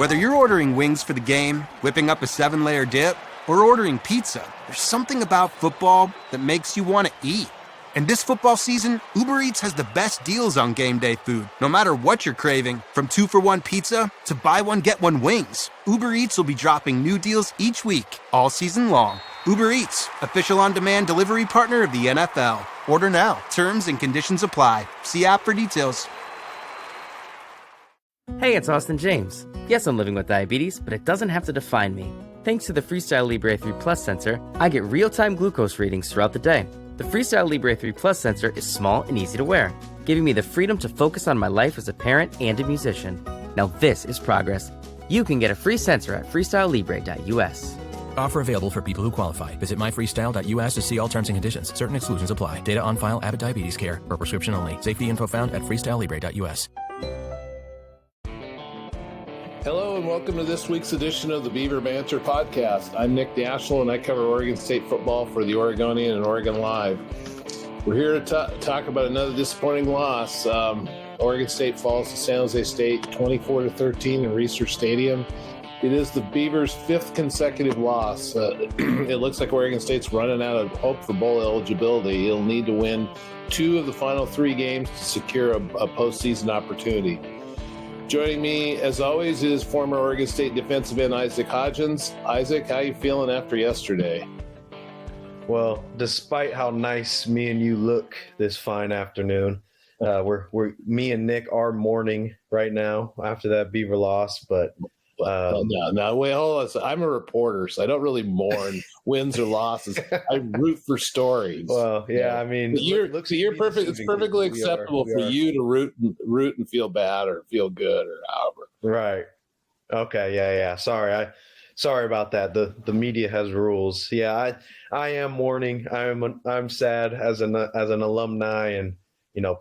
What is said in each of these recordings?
Whether you're ordering wings for the game, whipping up a 7-layer dip, or ordering pizza, there's something about football that makes you want to eat. And this football season, Uber Eats has the best deals on game day food. No matter what you're craving, from 2-for-1 pizza to buy one, get one wings, Uber Eats will be dropping new deals each week, all season long. Uber Eats, official on-demand delivery partner of the NFL. Order now. Terms and conditions apply. See app for details. Hey, it's Austin James. Yes, I'm living with diabetes, but it doesn't have to define me. Thanks to the Freestyle Libre 3 Plus sensor, I get real-time glucose readings throughout the day. The Freestyle Libre 3 Plus sensor is small and easy to wear, giving me the freedom to focus on my life as a parent and a musician. Now this is progress. You can get a free sensor at freestylelibre.us. Offer available for people who qualify. Visit myfreestyle.us to see all terms and conditions. Certain exclusions apply. Data on file. Abbott Diabetes Care. Per prescription only. Safety info found at freestylelibre.us. Hello and welcome to this week's edition of the Beaver Banter podcast. I'm Nick Daschel and I cover Oregon State football for the Oregonian and OregonLive. We're here to talk about another disappointing loss. Oregon State falls to San Jose State 24-13 in Research Stadium. It is the Beavers' fifth consecutive loss. It looks like Oregon State's running out of hope for bowl eligibility. It'll need to win 2 of the final 3 games to secure a postseason opportunity. Joining me, as always, is former Oregon State defensive end Isaac Hodgins. Isaac, how you feeling after yesterday? Well, despite how nice me and you look this fine afternoon, me and Nick are mourning right now after that Beaver loss. But no, wait, hold on. I'm a reporter, so I don't really mourn wins or losses. I root for stories. Well, yeah, I mean, you're perfect. It's perfectly acceptable for you to root and feel bad or feel good or however. Right. Okay. Yeah. Sorry about that. The media has rules. Yeah, I am mourning. I'm sad as an alumni and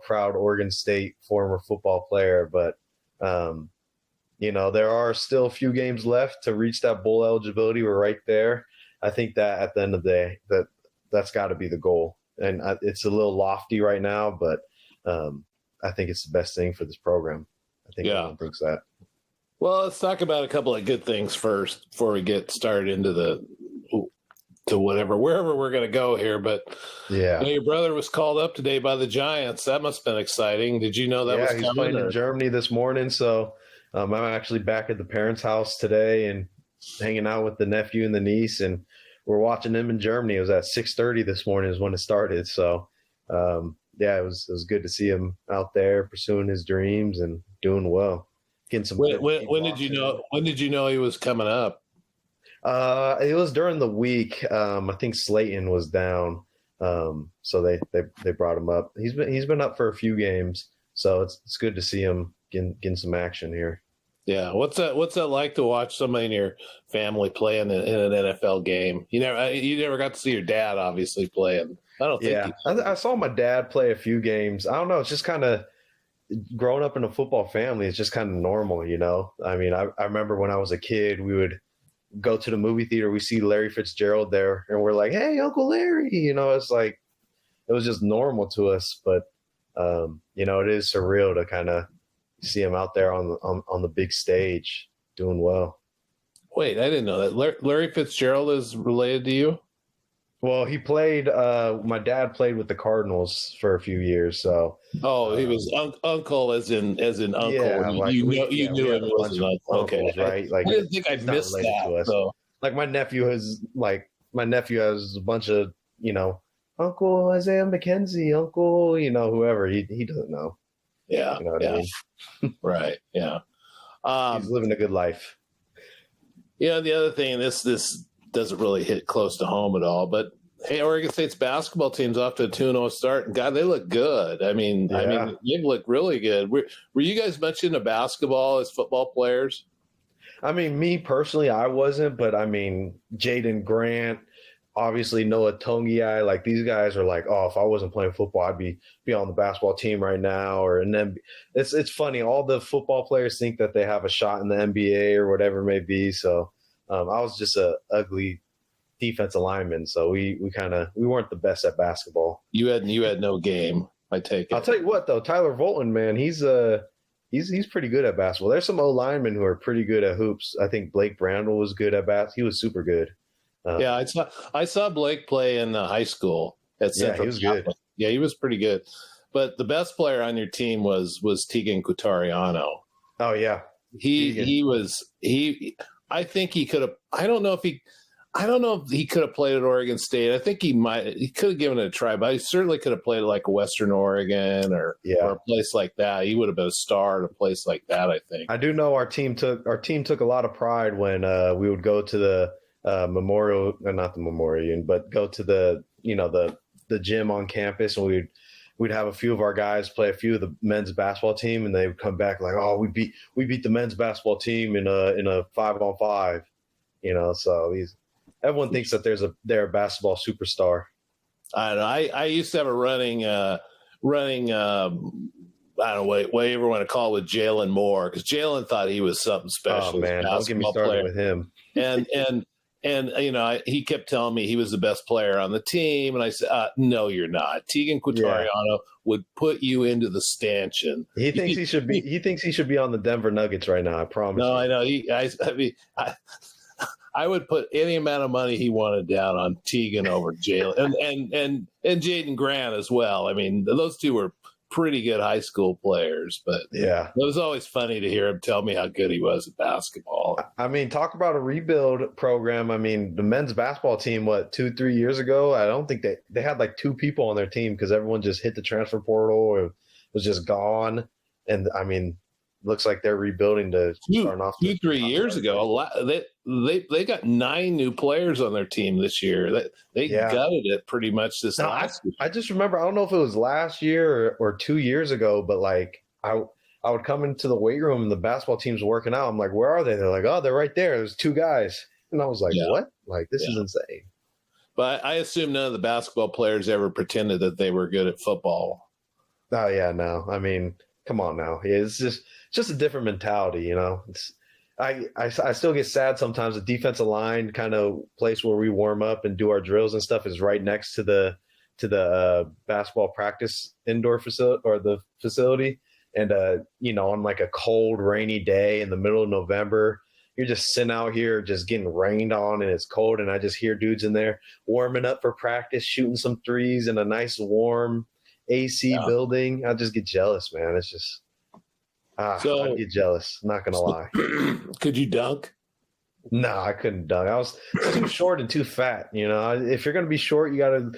proud Oregon State former football player, but there are still a few games left to reach that bowl eligibility. We're right there. I think that at the end of the day, that's got to be the goal. And it's a little lofty right now, but I think it's the best thing for this program. I think everyone thinks that. Well, let's talk about a couple of good things first before we get started into wherever we're going to go here. But yeah, your brother was called up today by the Giants. That must have been exciting. Did you know that was coming? He's playing in Germany this morning, so I'm actually back at the parents' house today and hanging out with the nephew and the niece, and we're watching them in Germany. It was at 6:30 this morning is when it started. So, it was good to see him out there pursuing his dreams and doing well. Getting some. When did you know? When did you know he was coming up? It was during the week. I think Slayton was down, so they brought him up. He's been up for a few games, so it's good to see him getting some action here. Yeah, what's that like to watch somebody in your family playing in an NFL game? You never got to see your dad obviously playing. I don't think. Yeah, I saw my dad play a few games. I don't know. It's just kind of growing up in a football family. It's just kind of normal, I mean, I remember when I was a kid, we would go to the movie theater. We see Larry Fitzgerald there, and we're like, "Hey, Uncle Larry!" It's like it was just normal to us. But it is surreal to kind of see him out there on the big stage doing well. Wait, I didn't know that. Larry Fitzgerald is related to you? Well, he played. My dad played with the Cardinals for a few years. So. Oh, he was uncle, as in uncle. Yeah, you knew him as an uncle. Okay, right? Like I didn't think I'd missed that. So. Like my nephew has a bunch of Uncle Isaiah McKenzie, Uncle whoever he doesn't know. Yeah, what I mean? Right. Yeah, he's living a good life. The other thing, this doesn't really hit close to home at all, but hey, Oregon State's basketball team's off to a 2-0 start, and God, they look good. I mean, they look really good. Were you guys much into basketball as football players? I mean, me personally, I wasn't, but I mean, Jaden Grant, obviously Noah Tongiai, like these guys are like, oh, if I wasn't playing football, I'd be on the basketball team right now. And then it's funny, all the football players think that they have a shot in the NBA or whatever it may be. So I was just a ugly defensive lineman, so we weren't the best at basketball. You had no game, I take it. I'll tell you what though, Tyler Volton, man, he's he's pretty good at basketball. There's some O-linemen who are pretty good at hoops. I think Blake Brandel was good at basketball. He was super good. Yeah, I saw Blake play in high school at Central. He was good. Yeah, he was pretty good. But the best player on your team was Tegan Quatariano. Oh yeah, I think he could have. I don't know if he could have played at Oregon State. I think he could have given it a try, but he certainly could have played at like Western Oregon or a place like that. He would have been a star at a place like that, I think. I do know our team took a lot of pride when we would go to the memorial, not the memorial, but go to the gym on campus, and we'd have a few of our guys play a few of the men's basketball team, and they would come back like, oh, we beat the men's basketball team in a 5-on-5, so everyone thinks that they're a basketball superstar. I don't know. I used to have a running I don't know what you ever want to call it, with Jalen Moore, because Jalen thought he was something special. Oh man, don't get me started with him. And he kept telling me he was the best player on the team, and I said, "No, you're not. Tegan Quatariano would put you into the stanchion." He thinks he should be. He thinks he should be on the Denver Nuggets right now. I promise. No, you. I know. I would put any amount of money he wanted down on Tegan over Jalen and Jaden Grant as well. I mean, those two were pretty good high school players, but yeah, it was always funny to hear him tell me how good he was at basketball. I mean, talk about a rebuild program. I mean, the men's basketball team, 2-3 years ago, I don't think they had like 2 people on their team because everyone just hit the transfer portal or was just gone. And I mean, looks like they're rebuilding to start off 2-3 years ago. They got 9 new players on their team this year. They gutted it pretty much this last year. I just remember, I don't know if it was last year or 2 years ago, but like I would come into the weight room and the basketball team's working out. I'm like, where are they? They're like, oh, they're right there. There's 2 guys. And I was like, what? Like, this is insane. But I assume none of the basketball players ever pretended that they were good at football. Oh yeah, no. I mean, come on now. It's just a different mentality, I still get sad sometimes. The defensive line kind of place where we warm up and do our drills and stuff is right next to the basketball practice indoor facility or the facility. And, on like a cold, rainy day in the middle of November, you're just sitting out here just getting rained on and it's cold. And I just hear dudes in there warming up for practice, shooting some threes in a nice warm AC building. I just get jealous, man. It's just, I get jealous. Not going to lie. Could you dunk? No, I couldn't dunk. I was too short and too fat. If you're going to be short, you gotta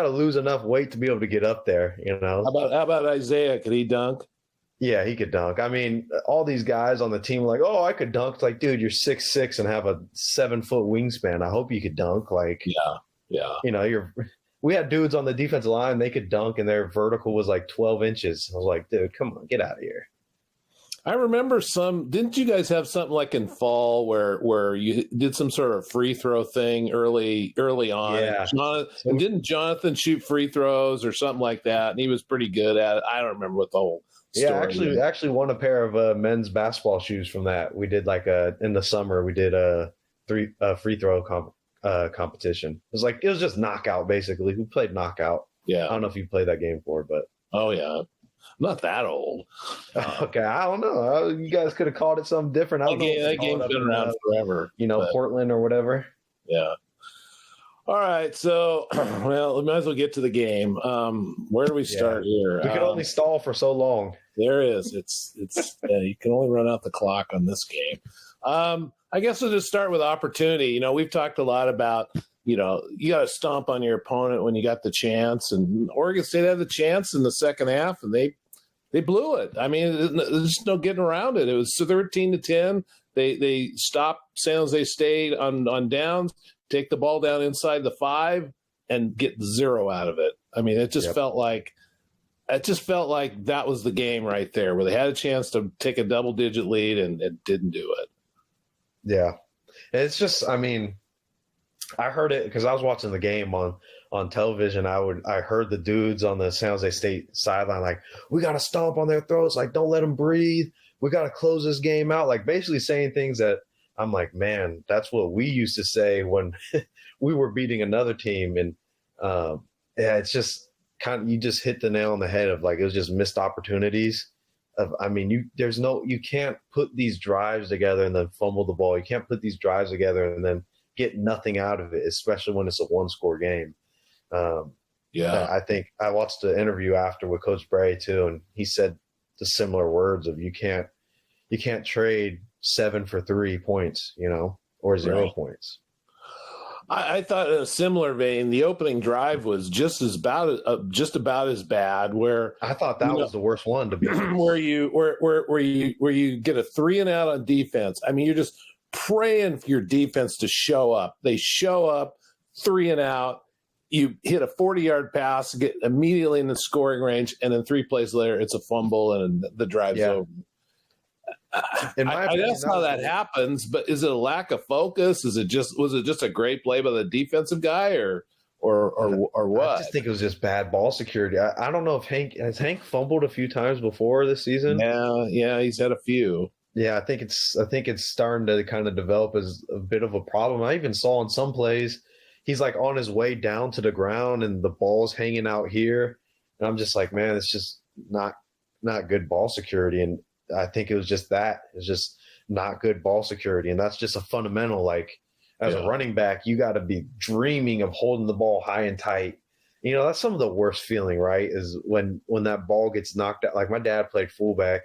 lose enough weight to be able to get up there. How about Isaiah? Could he dunk? Yeah, he could dunk. I mean, all these guys on the team were like, oh, I could dunk. It's like, dude, you're 6'6" and have a 7-foot wingspan. I hope you could dunk. Like, yeah. We had dudes on the defensive line, they could dunk, and their vertical was like 12 inches. I was like, dude, come on, get out of here. I remember didn't you guys have something like in fall where you did some sort of free throw thing early on? Yeah. And didn't Jonathan shoot free throws or something like that? And he was pretty good at it. I don't remember what the whole story is. Actually won a pair of men's basketball shoes from that. We did in the summer, we did a free throw competition. It was just knockout, basically. We played knockout. Yeah. I don't know if you played that game before, but. Oh, yeah. I'm not that old. Okay, I don't know. You guys could have called it something different. I don't know. That game's been around forever. Portland or whatever. Yeah. All right. So, we might as well get to the game. Where do we start here? We could only stall for so long. There is. It's you can only run out the clock on this game. I guess we'll just start with opportunity. We've talked a lot about, you got to stomp on your opponent when you got the chance. And Oregon State had the chance in the second half, and they blew it. I mean, there's just no getting around it. It was 13-10. They stopped San Jose State on downs, take the ball down inside the 5, and get 0 out of it. I mean, it just felt like that was the game right there, where they had a chance to take a double-digit lead and didn't do it. Yeah, it's just, I mean. I heard it because I was watching the game on television. I heard the dudes on the San Jose State sideline like, we got to stomp on their throats. Like, don't let them breathe. We got to close this game out. Like, basically saying things that I'm like, man, that's what we used to say when we were beating another team. And it's just you just hit the nail on the head of like, it was just missed opportunities. You can't put these drives together and then fumble the ball. You can't put these drives together and then get nothing out of it, especially when it's a one-score game. I think I watched the interview after with Coach Bray too, and he said the similar words of you can't trade 7 for 3 points, or 0 points. I thought in a similar vein, the opening drive was just about as bad. Where I thought that was the worst one, to be honest. Where you get a 3 and out on defense. I mean, you're just praying for your defense to show up. They show up, 3 and out. You hit a 40-yard pass, get immediately in the scoring range, and then 3 plays later, it's a fumble and the drive's over. I guess how that happens, but is it a lack of focus? Was it just a great play by the defensive guy, or what? I just think it was just bad ball security. I don't know if Hank fumbled a few times before this season. Yeah, he's had a few. Yeah, I think it's starting to kind of develop as a bit of a problem. I even saw in some plays he's like on his way down to the ground and the ball's hanging out here, and I'm just like, man, it's just not good ball security. And I think it was just that. It's just not good ball security. And that's just a fundamental, like, as a running back, you got to be dreaming of holding the ball high and tight. That's some of the worst feeling, right, is when that ball gets knocked out. Like, my dad played fullback,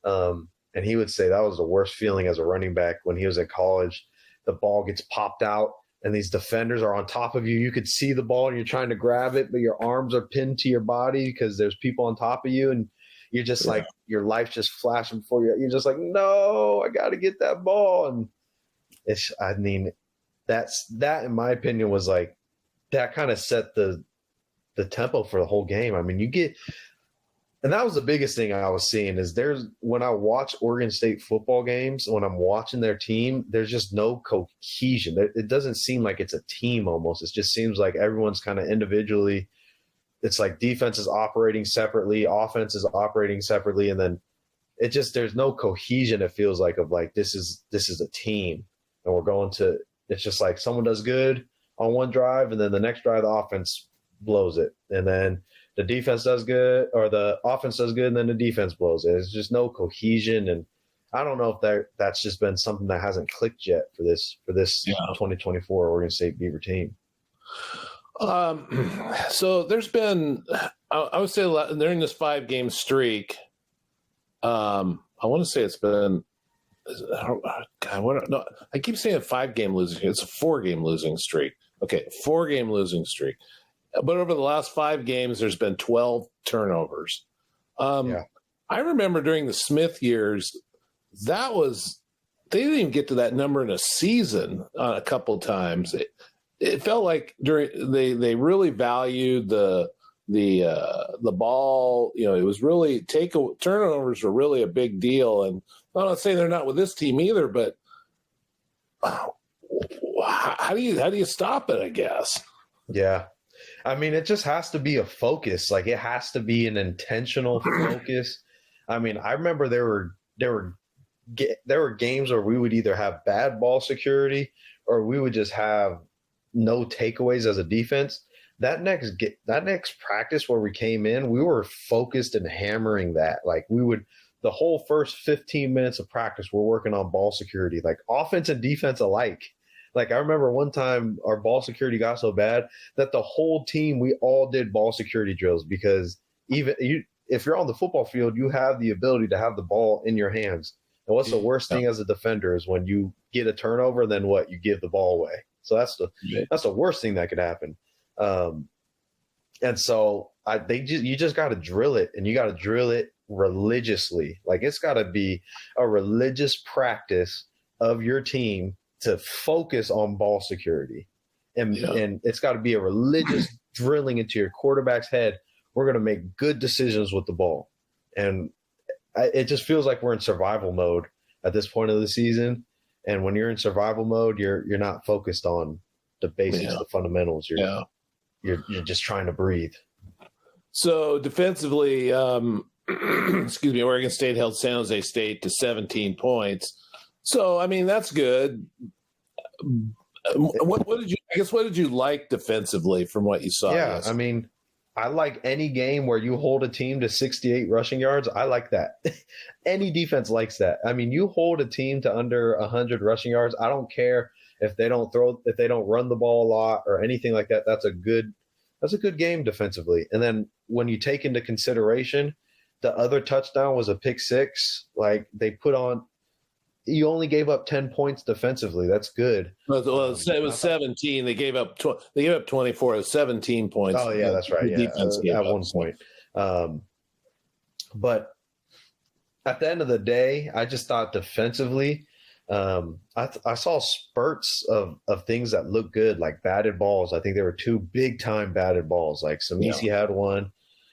and he would say that was the worst feeling as a running back when he was at college. The ball gets popped out, and these defenders are on top of you. You could see the ball, and you're trying to grab it, but your arms are pinned to your body because there's people on top of you, and you're just like, your life's just flashing before you. You're just like, no, I got to get that ball. And that in my opinion was like, that kind of set the tempo for the whole game. I mean, and that was the biggest thing I was seeing is when I watch Oregon State football games, when I'm watching their team, there's just no cohesion. It doesn't seem like it's a team almost. It just seems like everyone's kind of individually. It's like defense is operating separately, offense is operating separately, and then there's no cohesion. It feels like of like this is a team, and we're going to. It's just like someone does good on one drive, and then the next drive the offense blows it, and then the defense does good, or the offense does good, and then the defense blows it. There's just no cohesion, and I don't know if that's just been something that hasn't clicked yet for this 2024 Oregon State Beaver team. So there's been, I would say during this 5-game streak, I want to say it's been, I keep saying 5-game losing. It's a 4-game losing streak. Okay, 4-game losing streak. But over the last 5 games, there's been 12 turnovers. I remember during the Smith years, they didn't even get to that number in a season a couple times. It felt like they really valued the ball. It was really turnovers were really a big deal. And I'm not saying they're not with this team either, but how do you stop it? I guess. Yeah, I mean, it just has to be a focus. Like, it has to be an intentional focus. I mean, I remember there were games where we would either have bad ball security or we would just have no takeaways as a defense. That next practice where we came in, we were focused and hammering that. Like, the whole first 15 minutes of practice, we're working on ball security, like offense and defense alike. Like, I remember one time our ball security got so bad that the whole team, we all did ball security drills, because if you're on the football field, you have the ability to have the ball in your hands. And what's the worst thing as a defender is when you get a turnover, then what? You give the ball away. So that's the worst thing that could happen. And so you just got to drill it, and you got to drill it religiously. Like, it's got to be a religious practice of your team to focus on ball security. And it's got to be a religious drilling into your quarterback's head. We're going to make good decisions with the ball. And it just feels like we're in survival mode at this point of the season. And when you're in survival mode, you're not focused on the basics, the fundamentals. You're just trying to breathe. So defensively, Oregon State held San Jose State to 17 points. So, I mean, that's good. What did you like defensively from what you saw? Yeah, I mean, I like any game where you hold a team to 68 rushing yards. I like that. Any defense likes that. I mean, you hold a team to under 100 rushing yards. I don't care if they don't run the ball a lot or anything like that. That's a good game defensively. And then when you take into consideration the other touchdown was a pick six, like you only gave up 10 points defensively. That's good. Well, it was 17. They gave up 24. It was 17 points. Oh yeah, that's right. Yeah, at one point. But at the end of the day, I just thought defensively, I saw spurts of things that looked good, like batted balls. I think there were 2 big time batted balls. Like Samisi had one,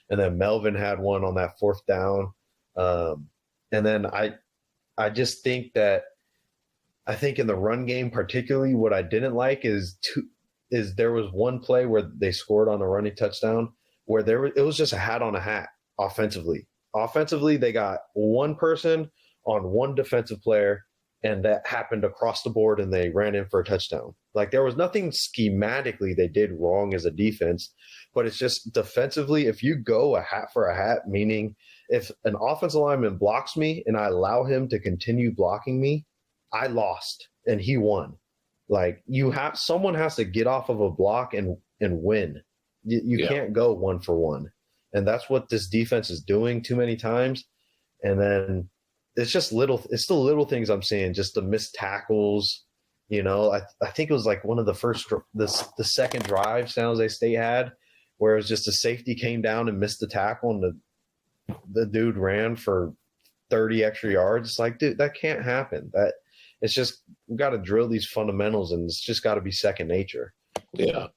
and then Melvin had one on that 4th down. And then I just think that in the run game, particularly, what I didn't like is there was one play where they scored on a running touchdown where it was just a hat on a hat offensively. Offensively, they got one person on one defensive player, and that happened across the board, and they ran in for a touchdown. Like, there was nothing schematically they did wrong as a defense, but it's just defensively, if you go a hat for a hat, meaning if an offensive lineman blocks me and I allow him to continue blocking me, I lost and he won. Like, someone has to get off of a block and win. You can't go 1 for 1. And that's what this defense is doing too many times. And then it's the little things I'm seeing, just the missed tackles. You know, I think it was like one of the second drive San Jose State had, where it was just a safety came down and missed the tackle, and the dude ran for 30 extra yards. It's like, dude, that can't happen. It's just, we got to drill these fundamentals, and it's just got to be second nature. Yeah.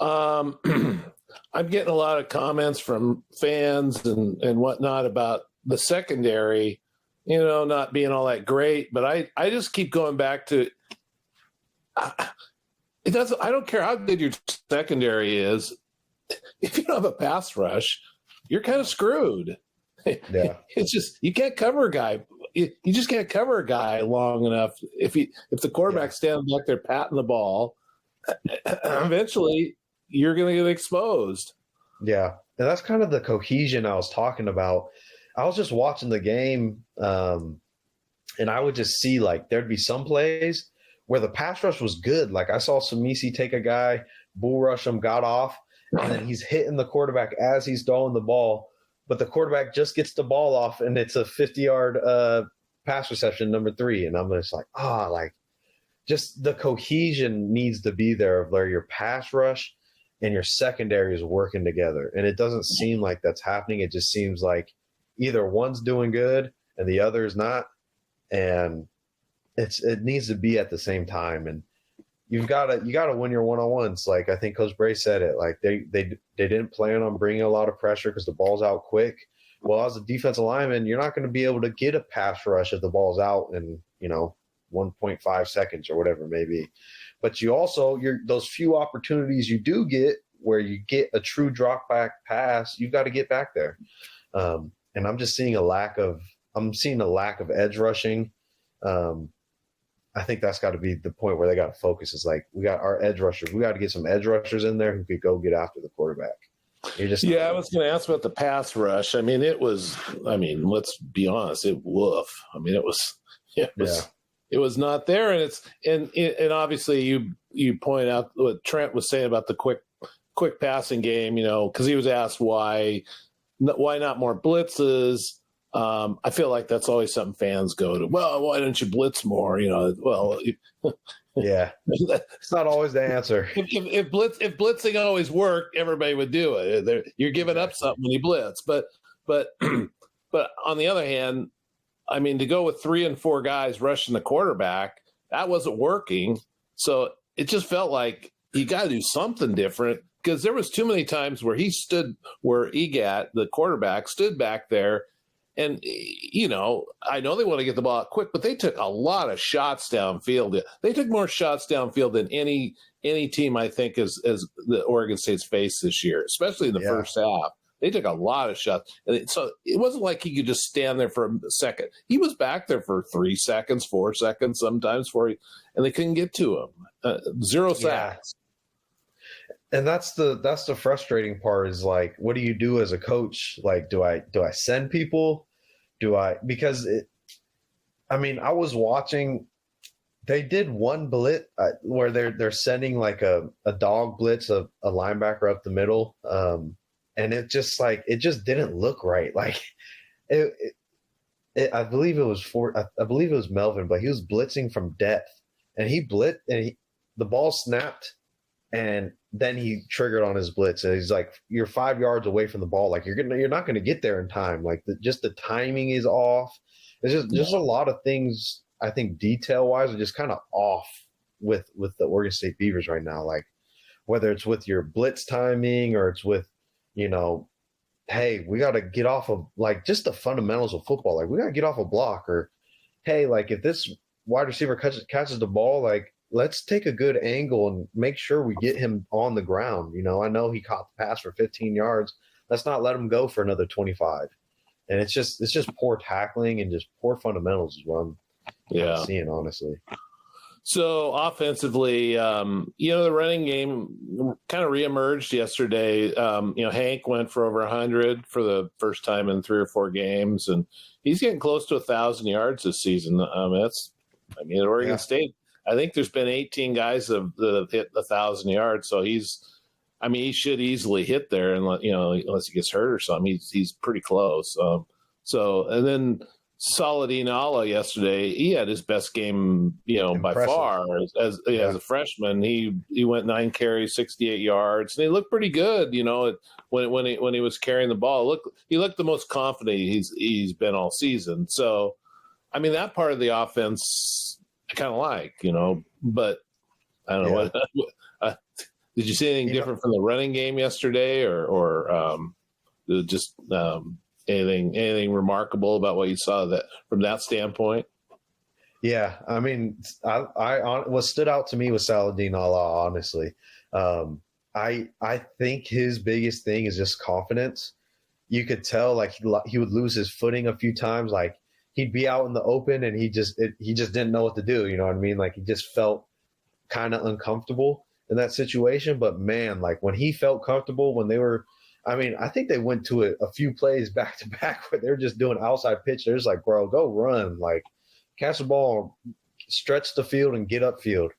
I'm getting a lot of comments from fans and whatnot about the secondary, not being all that great. But I just keep going back to it. I don't care how good your secondary is. If you don't have a pass rush, you're kind of screwed. Yeah. It's just, you can't cover a guy. You just can't cover a guy long enough. If the quarterback's standing back there patting the ball, eventually you're going to get exposed. Yeah. And that's kind of the cohesion I was talking about. I was just watching the game, and I would just see, like, there'd be some plays where the pass rush was good. Like, I saw Samisi take a guy, bull rush him, got off, and then he's hitting the quarterback as he's throwing the ball. But the quarterback just gets the ball off, and it's a 50-yard pass reception, number 3. And I'm just like, just the cohesion needs to be there where your pass rush and your secondary is working together. And it doesn't seem like that's happening. It just seems like either one's doing good and the other is not. And it needs to be at the same time. And you got to win your one-on-ones. Like, I think Coach Bray said it. Like, they didn't plan on bringing a lot of pressure because the ball's out quick. Well, as a defensive lineman, you're not going to be able to get a pass rush if the ball's out in 1.5 seconds or whatever it may be. But you also, those few opportunities you do get where you get a true drop back pass, you've got to get back there. And I'm just seeing a lack of edge rushing. I think that's got to be the point where they got to focus. Is like, we got our edge rushers. We got to get some edge rushers in there who could go get after the quarterback. I was going to ask about the pass rush. I mean, let's be honest, it woof. I mean, it was not there. And obviously you point out what Trent was saying about the quick passing game, because he was asked why not more blitzes. I feel like that's always something fans go to. Well, why don't you blitz more? Yeah, it's not always the answer. If blitzing always worked, everybody would do it. You're giving up something when you blitz, but on the other hand, I mean, to go with 3 and 4 guys rushing the quarterback, that wasn't working. So it just felt like you got to do something different, because there was too many times where Egat, the quarterback, stood back there. And, I know they want to get the ball out quick, but they took a lot of shots downfield. They took more shots downfield than any team, I think, as the Oregon State's faced this year, especially in the first half. They took a lot of shots. And so it wasn't like he could just stand there for a second. He was back there for 3 seconds, 4 seconds sometimes, and they couldn't get to him. 0 sacks. And that's the frustrating part is like, what do you do as a coach? Like, do I send people? Because I mean, I was watching, they did one blitz where they're sending like a dog blitz, a linebacker up the middle. And it just didn't look right. Like I believe it was Melvin, but he was blitzing from depth and the ball snapped and then he triggered on his blitz. And he's like, you're 5 yards away from the ball. Like you're not going to get there in time. Like the timing is off. It's just a lot of things. I think detail wise are just kind of off with the Oregon State Beavers right now. Like whether it's with your blitz timing or it's with, hey, we got to get off of like just the fundamentals of football. Like we got to get off a block, or hey, like if this wide receiver catches the ball, like let's take a good angle and make sure we get him on the ground. I know he caught the pass for 15 yards. Let's not let him go for another 25. And it's just poor tackling and just poor fundamentals is what I'm seeing, honestly. So offensively, the running game kind of reemerged yesterday. Hank went for over 100 for the first time in 3 or 4 games, and he's getting close to 1,000 yards this season. At Oregon State, I think there's been 18 guys that have hit 1,000 yards. So he should easily hit there, and unless he gets hurt or something, he's pretty close. And then Saladin Allah yesterday, he had his best game, by far as a freshman. He went 9 carries, 68 yards, and he looked pretty good. When he was carrying the ball, he looked the most confident he's been all season. So, that part of the offense I kind of like, but I don't know what. Did you see anything different from the running game yesterday, or just anything remarkable about what you saw that from that standpoint? Yeah, what stood out to me was Saladin Allah. Honestly, I think his biggest thing is just confidence. You could tell like he would lose his footing a few times. Like he'd be out in the open and he just didn't know what to do. You know what I mean? Like he just felt kind of uncomfortable in that situation. But man, like when he felt comfortable, when they were, I think they went to a few plays back to back where they're just doing outside pitch. They're just like, bro, go run, like catch the ball, stretch the field and get upfield.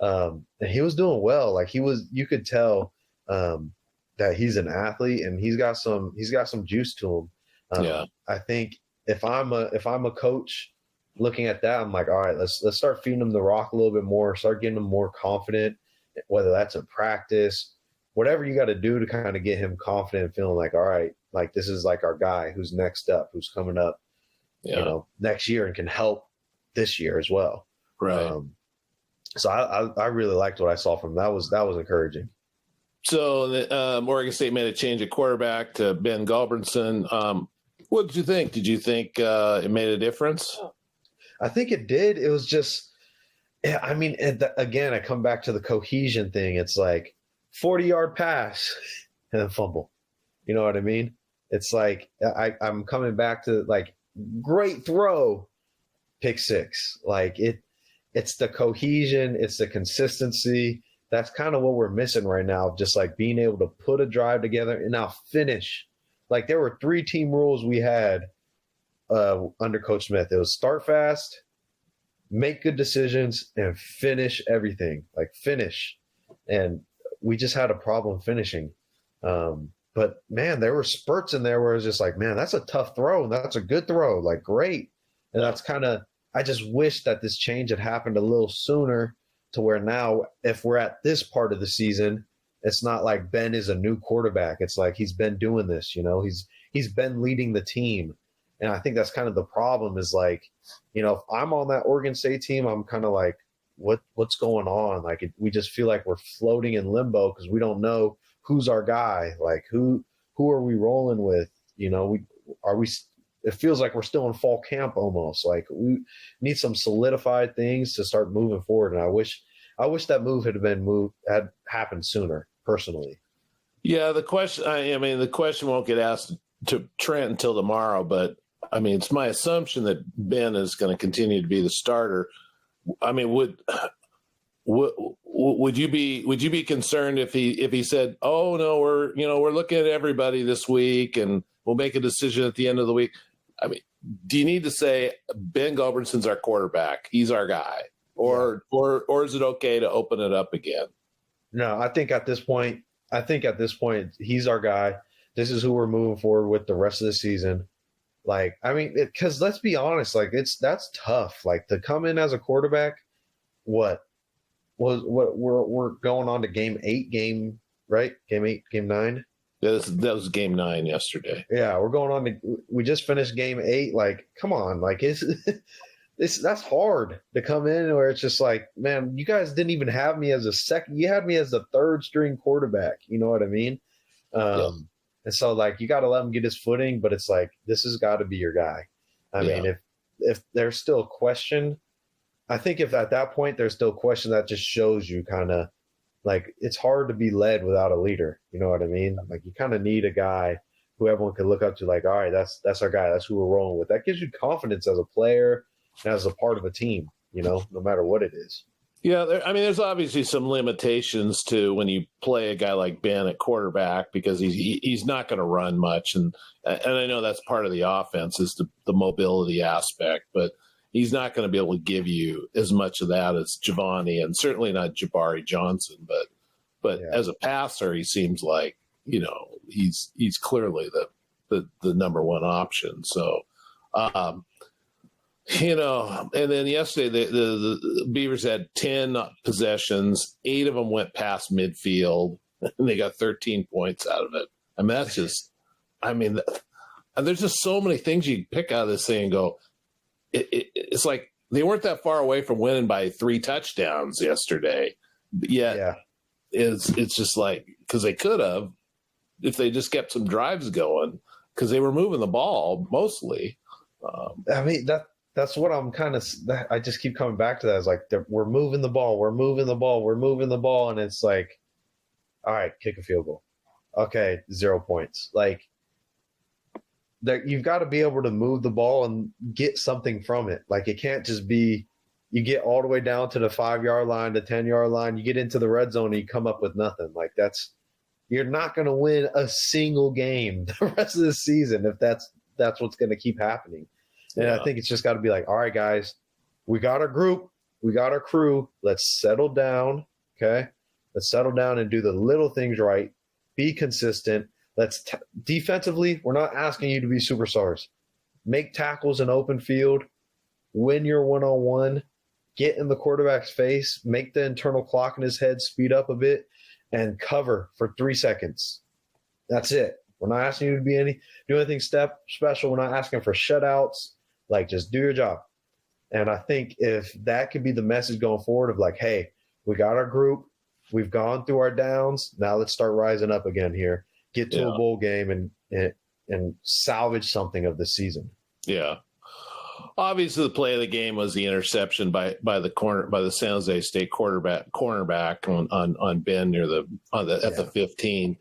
And he was doing well. Like you could tell that he's an athlete and he's got some juice to him. I think if I'm a coach looking at that, I'm like, all right, let's start feeding him the rock a little bit more, start getting him more confident, whether that's in practice, whatever you got to do to kind of get him confident and feeling like, all right, like this is like our guy who's next up, who's coming up, next year and can help this year as well. Right. So I really liked what I saw from him. That was encouraging. So Oregon State made a change at quarterback to Ben Galbranson. What did you think? Did you think it made a difference? I think it did. It was just, again, I come back to the cohesion thing. It's like 40-yard pass and then fumble. You know what I mean? It's like I'm coming back to like great throw, pick six. Like it's the cohesion, it's the consistency. That's kind of what we're missing right now. Just like being able to put a drive together and now finish. Like there were 3 team rules we had under Coach Smith. It was start fast, make good decisions, and finish everything. Like finish. And we just had a problem finishing. But man, there were spurts in there where it was just like, man, that's a tough throw. And that's a good throw. Like great. And that's kind of, I just wish that this change had happened a little sooner to where now if we're at this part of the season, it's not like Ben is a new quarterback. It's like he's been doing this, he's been leading the team. And I think that's kind of the problem is like, if I'm on that Oregon State team, I'm kind of like, what's going on? Like we just feel like we're floating in limbo because we don't know who's our guy. Like who are we rolling with? It feels like we're still in fall camp almost. Like we need some solidified things to start moving forward. And I wish that move had happened sooner, personally. Yeah, the question won't get asked to Trent until tomorrow, but it's my assumption that Ben is going to continue to be the starter. Would Would you be concerned if he said, "Oh no, we're looking at everybody this week and we'll make a decision at the end of the week"? I mean, do you need to say Ben Gulbranson's our quarterback, he's our guy, or is it okay to open it up again? No, I think at this point, he's our guy. This is who we're moving forward with the rest of the season. Like, I mean, because let's be honest, like that's tough. Like to come in as a quarterback, we're going on to game 8, game 9. Yeah, that was game 9 yesterday. Yeah, we're going on to. We just finished game 8. Like, come on, like that's hard to come in where it's just like, man, you guys didn't even have me as a second. You had me as the third string quarterback. You know what I mean? And so, like, you got to let him get his footing, but it's like, this has got to be your guy. I mean, if there's still a question, I think if at that point there's still a question, that just shows you kind of like it's hard to be led without a leader. You know what I mean? Like, you kind of need a guy who everyone can look up to, like, all right, that's our guy. That's who we're rolling with. That gives you confidence as a player and as a part of a team, you know, no matter what it is. Yeah, there's obviously some limitations to when you play a guy like Ben at quarterback because he's not going to run much, and I know that's part of the offense is the mobility aspect, but he's not going to be able to give you as much of that as Giovanni, and certainly not Jabari Johnson. But as a passer, he seems like, you know, he's clearly the number one option. So. You know, and then yesterday the Beavers had 10 possessions. 8 of them went past midfield, and they got 13 points out of it. I mean, that's just – I mean, there's just so many things you can pick out of this thing and go, it's like they weren't that far away from winning by 3 touchdowns yesterday. Yet it's just like – because they could have if they just kept some drives going because they were moving the ball mostly. I mean, that's what I'm kind of – I just keep coming back to that. It's like we're moving the ball. And it's like, all right, kick a field goal. Okay, 0 points. Like, you've got to be able to move the ball and get something from it. Like, it can't just be you get all the way down to the 5-yard line, the 10-yard line, you get into the red zone and you come up with nothing. Like, you're not going to win a single game the rest of the season if that's what's going to keep happening. And I think it's just got to be like, all right, guys, we got our group, we got our crew. Let's settle down, okay? Let's settle down and do the little things right. Be consistent. Defensively, we're not asking you to be superstars. Make tackles in open field. Win your one-on-one. Get in the quarterback's face. Make the internal clock in his head speed up a bit and cover for 3 seconds. That's it. We're not asking you to do anything special. We're not asking for shutouts. Like, just do your job. And I think if that could be the message going forward of like, hey, we got our group. We've gone through our downs. Now let's start rising up again here. Get to a bowl game and salvage something of the season. Yeah. Obviously, the play of the game was the interception by the San Jose State cornerback on Ben near at the 15.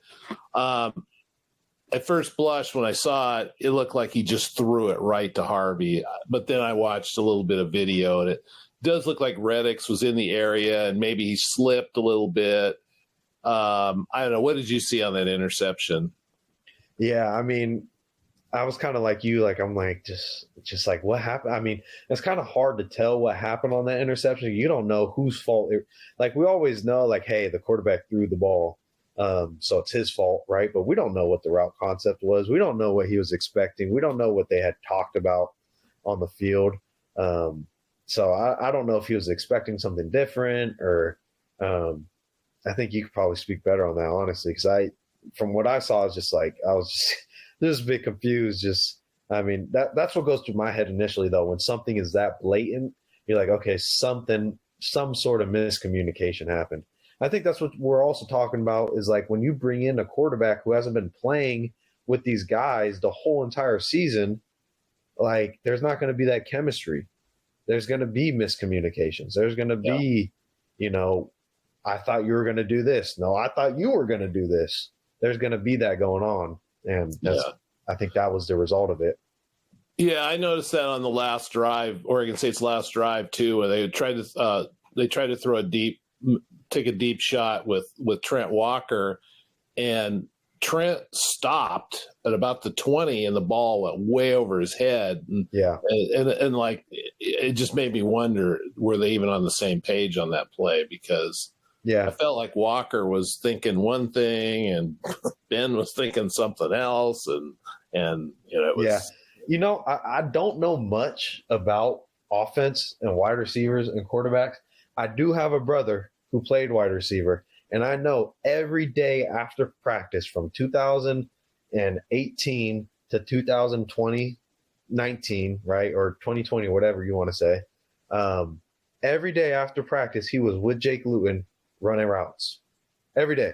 At first blush, when I saw it, it looked like he just threw it right to Harvey. But then I watched a little bit of video, and it does look like Reddix was in the area, and maybe he slipped a little bit. I don't know. What did you see on that interception? Yeah, I mean, I was kind of like you. Like, I'm like, just like, what happened? I mean, it's kind of hard to tell what happened on that interception. You don't know whose fault. Like, we always know, like, hey, the quarterback threw the ball. So it's his fault, right? But we don't know what the route concept was. We don't know what he was expecting. We don't know what they had talked about on the field. So I don't know if he was expecting something different or I think you could probably speak better on that, honestly, because from what I saw, I was just just a bit confused. I mean, that's what goes through my head initially, though. When something is that blatant, you're like, okay, some sort of miscommunication happened. I think that's what we're also talking about is like when you bring in a quarterback who hasn't been playing with these guys the whole entire season, like there's not going to be that chemistry. There's going to be miscommunications. There's going to be, I thought you were going to do this. No, I thought you were going to do this. There's going to be that going on. And I think that was the result of it. Yeah, I noticed that on the last drive, Oregon State's last drive too, where they tried to throw a deep take a deep shot with Trent Walker, and Trent stopped at about the 20 and the ball went way over his head. And like, it just made me wonder, were they even on the same page on that play? Because I felt like Walker was thinking one thing and Ben was thinking something else. And it was. I don't know much about offense and wide receivers and quarterbacks. I do have a brother who played wide receiver, and I know every day after practice from 2018 to 2019, right, or 2020, whatever you want to say, every day after practice he was with Jake Luton running routes. Every day.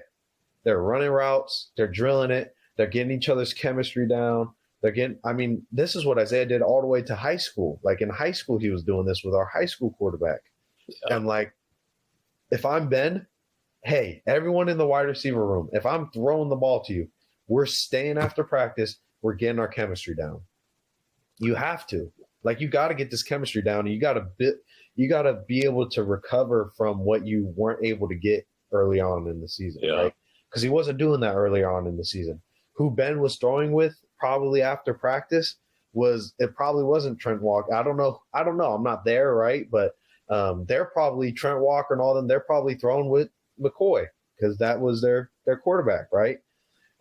They're running routes. They're drilling it. They're getting each other's chemistry down. This is what Isaiah did all the way to high school. Like in high school, he was doing this with our high school quarterback. Yeah. And like, if I'm Ben, hey, everyone in the wide receiver room, if I'm throwing the ball to you, we're staying after practice. We're getting our chemistry down. You have to. Like, you got to get this chemistry down. And you got to be able to recover from what you weren't able to get early on in the season, right? Because he wasn't doing that earlier on in the season. Who Ben was throwing with probably after practice probably wasn't Trent Walker. I don't know. I'm not there, right? But they're probably Trent Walker and all them. They're probably throwing with McCoy because that was their quarterback, right?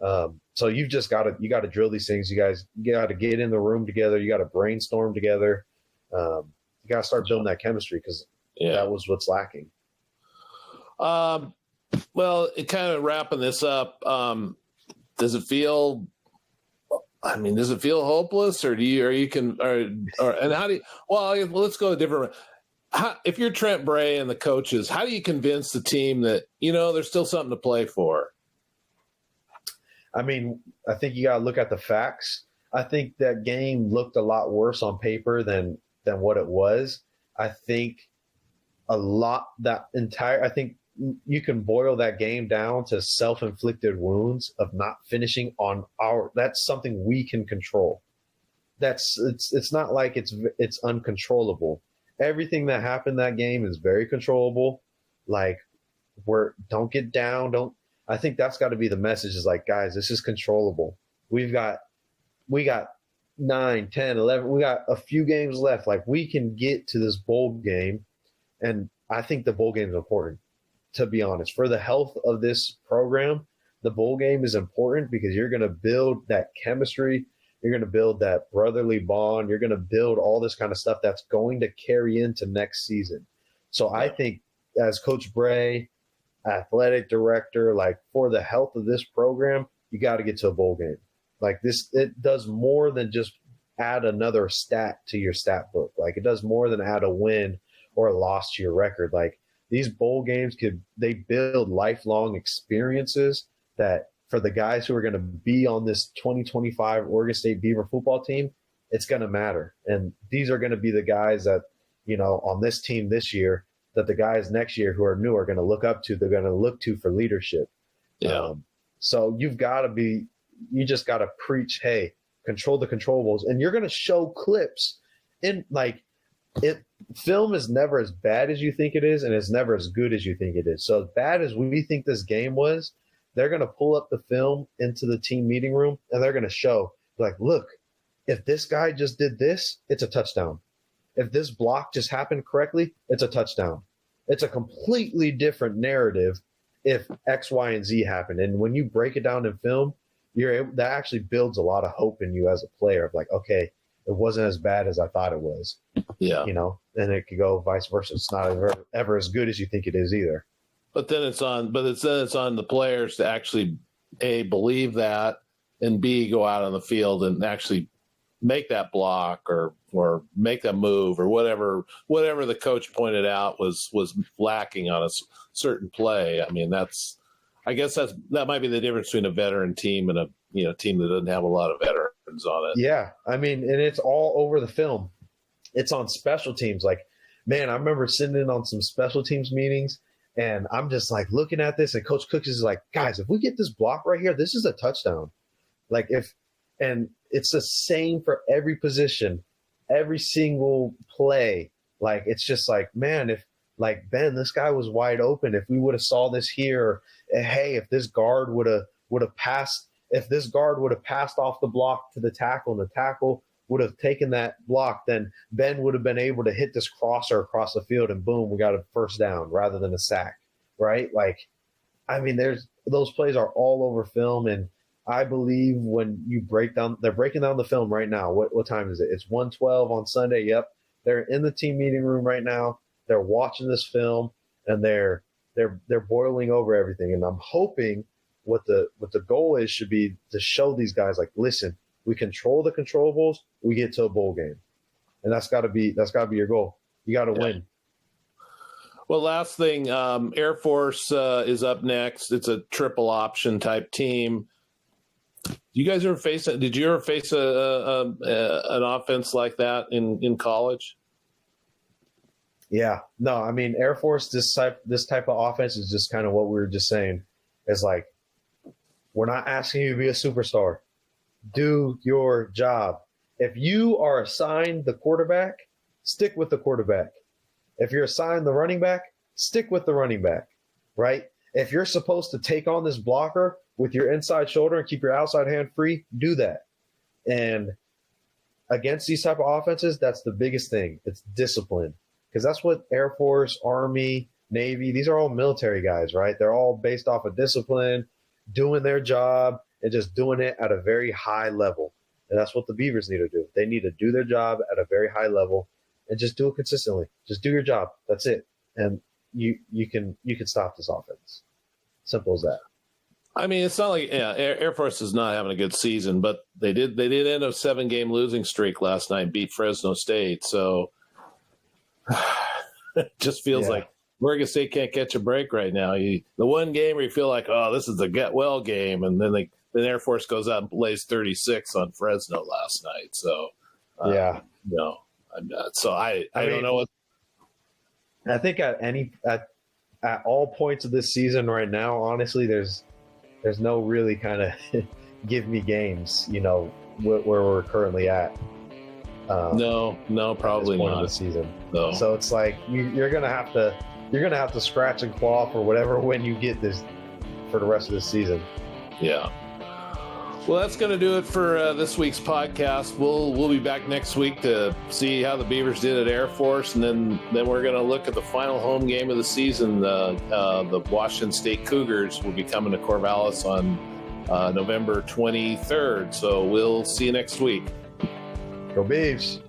So you got to drill these things. You got to get in the room together. You got to brainstorm together. You got to start building that chemistry because that was what's lacking. Well, it kind of wrapping this up. Does it feel hopeless, or and how do you? Well, let's go a different. If you're Trent Bray and the coaches, how do you convince the team that there's still something to play for? I mean, I think you got to look at the facts. I think that game looked a lot worse on paper than what it was. I think I think you can boil that game down to self-inflicted wounds of not finishing on that's something we can control. It's not like it's uncontrollable. Everything that happened that game is very controllable. Like, don't get down. I think that's got to be the message, is like, guys, this is controllable. We got 9, 10, 11. We got a few games left. Like, we can get to this bowl game. And I think the bowl game is important, to be honest. For the health of this program, the bowl game is important because you're going to build that chemistry. You're going to build that brotherly bond. You're going to build all this kind of stuff that's going to carry into next season. So I think as Coach Bray, athletic director, like, for the health of this program, you got to get to a bowl game. Like, this, it does more than just add another stat to your stat book. Like, it does more than add a win or a loss to your record. Like, these bowl games they build lifelong experiences that for the guys who are going to be on this 2025 Oregon State Beaver football team, it's going to matter. And these are going to be the guys that, on this team this year, that the guys next year who are new are going to look up to. They're going to look to for leadership. Yeah. So you just got to preach, hey, control the controllables. And you're going to show clips in, like, film is never as bad as you think it is, and it's never as good as you think it is. So as bad as we think this game was, they're going to pull up the film into the team meeting room, and they're going to show, like, look, if this guy just did this, it's a touchdown. If this block just happened correctly, it's a touchdown. It's a completely different narrative if X, Y, and Z happened. And when you break it down in film, that actually builds a lot of hope in you as a player of, like, okay, it wasn't as bad as I thought it was. Yeah. And it could go vice versa. It's not ever as good as you think it is either. But then it's on the players to actually, A, believe that, and B, go out on the field and actually make that block or make that move or whatever the coach pointed out was lacking on a certain play. I mean, that might be the difference between a veteran team and a team that doesn't have a lot of veterans on it. Yeah. I mean, and it's all over the film. It's on special teams. Like, man, I remember sitting in on some special teams meetings, and I'm just like looking at this, and Coach Cooks is like, guys, if we get this block right here, this is a touchdown. Like, and it's the same for every position, every single play. Like, it's just like, man, like, Ben, this guy was wide open. If we would have saw this here, hey, if this guard would have passed, if this guard would have passed off the block to the tackle and the tackle would have taken that block, then Ben would have been able to hit this crosser across the field and boom, we got a first down rather than a sack, right? Like, I mean, those plays are all over film, and I believe when you they're breaking down the film right now. What time is it? It's 1:12 on Sunday. Yep. They're in the team meeting room right now. They're watching this film and they're boiling over everything. And I'm hoping what the goal is should be to show these guys, like, listen, we control the controllables, we get to a bowl game. And that's gotta be your goal. You gotta win. Well, last thing, Air Force is up next. It's a triple option type team. Did you ever face an offense like that in college? Yeah. No, I mean, Air Force, this type of offense is just kind of what we were just saying. It's like, we're not asking you to be a superstar. Do your job. If you are assigned the quarterback, stick with the quarterback. If you're assigned the running back, stick with the running back, right? If you're supposed to take on this blocker with your inside shoulder and keep your outside hand free, do that. And against these type of offenses, that's the biggest thing. It's discipline. Because that's what Air Force, Army, Navy, these are all military guys, right? They're all based off of discipline, doing their job, and just doing it at a very high level. And that's what the Beavers need to do. They need to do their job at a very high level and just do it consistently. Just do your job. That's it. And you can stop this offense. Simple as that. I mean, it's not like Air Force is not having a good season, but they did end a 7-game losing streak last night, beat Fresno State. So it just feels like Oregon State can't catch a break right now. The one game where you feel like, oh, this is a get well game, and then Air Force goes out and plays 36 on Fresno last night. So no, I'm not. So I don't know what. I think at all points of this season right now, honestly, there's no really kind of give me games, where we're currently at. No, probably not. Of the season. No. So it's like you're gonna have to scratch and claw for whatever win you get this for the rest of this season. Yeah. Well, that's going to do it for this week's podcast. We'll be back next week to see how the Beavers did at Air Force, and then we're going to look at the final home game of the season. The Washington State Cougars will be coming to Corvallis on November 23rd. So we'll see you next week. Go Beavs.